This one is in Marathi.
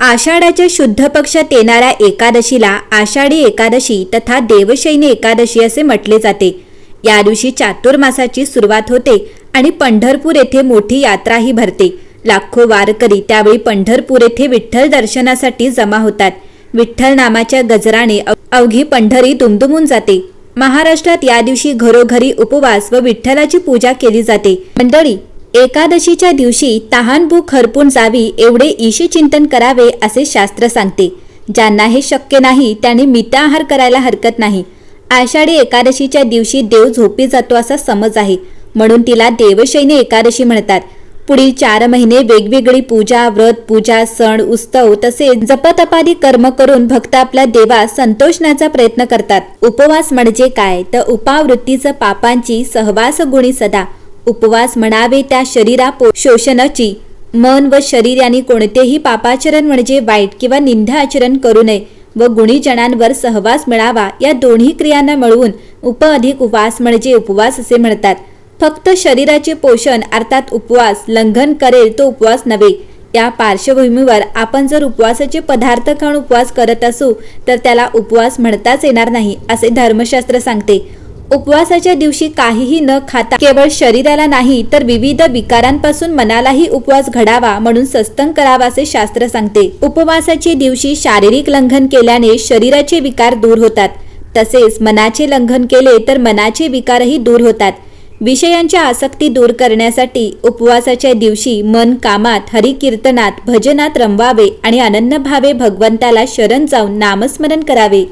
आषाढाच्या शुद्ध पक्षात येणाऱ्या एकादशीला आषाढी एकादशी तथा देवशयनी एकादशी असे म्हटले जाते। या दिवशी चातुर्मासाची सुरुवात होते आणि पंढरपूर येथे मोठी यात्राही भरते। लाखो वारकरी त्यावेळी पंढरपूर येथे विठ्ठल दर्शनासाठी जमा होतात। विठ्ठल नामाच्या गजराने अवघी पंढरी दुमदुमून जाते। महाराष्ट्रात या दिवशी घरोघरी उपवास व विठ्ठलाची पूजा केली जाते। मंडळी, एकादशीच्या दिवशी तहान भूक हरपून जावी एवढे ईशचिंतन करावे असे शास्त्र सांगते। ज्यांना हे शक्य नाही त्यांनी मिताहार करायला हरकत नाही। आषाढी एकादशीच्या दिवशी देव झोपी जातो असा समज आहे, म्हणून तिला देवशयनी एकादशी म्हणतात। पुढील 4 महिने वेगवेगळी पूजा, व्रत, पूजा, सण, उत्सव तसेच जपतपादी कर्म करून भक्त आपल्या देवास संतोषण्याचा प्रयत्न करतात। उपवास म्हणजे काय तर उपावृत्तीचं पापांची सहवास गुणी सदा। उपवास म्हणावे त्या शरीरा शोषणाची। मन व शरीर यांनी कोणतेही पापाचरण म्हणजे वाईट किंवा निंदा आचरण करू नये व गुणीजनांवर सहवास मिळावा, या दोन्ही क्रियांना मिळवून उप अधिक उपवास म्हणजे उपवास असे म्हणतात। फक्त शरीराचे पोषण अर्थात उपवास लंघन करेल तो उपवास नव्हे। या पार्श्वभूमीवर आपण जर उपवासाचे पदार्थ खाऊन उपवास करत असू तर त्याला उपवास म्हणताच येणार नाही असे धर्मशास्त्र सांगते। उपवासाच्या दिवशी काहीही न खाता केवळ शरीराला नाही तर विविध विकारांपासून मनालाही उपवास घडावा म्हणून सस्तंग करावा असे शास्त्र सांगते। उपवासाच्या दिवशी शारीरिक लंघन केल्याने शरीराचे विकार दूर होतात, तसेच मनाचे लंघन केले तर मनाचे विकारही दूर होतात। विषयांची आसक्ती दूर करण्यासाठी उपवासाच्या दिवशी मन कामात, हरिकीर्तनात, भजनात रमवावे आणि अनन्य भावे भगवंताला शरण जाऊन नामस्मरण करावे।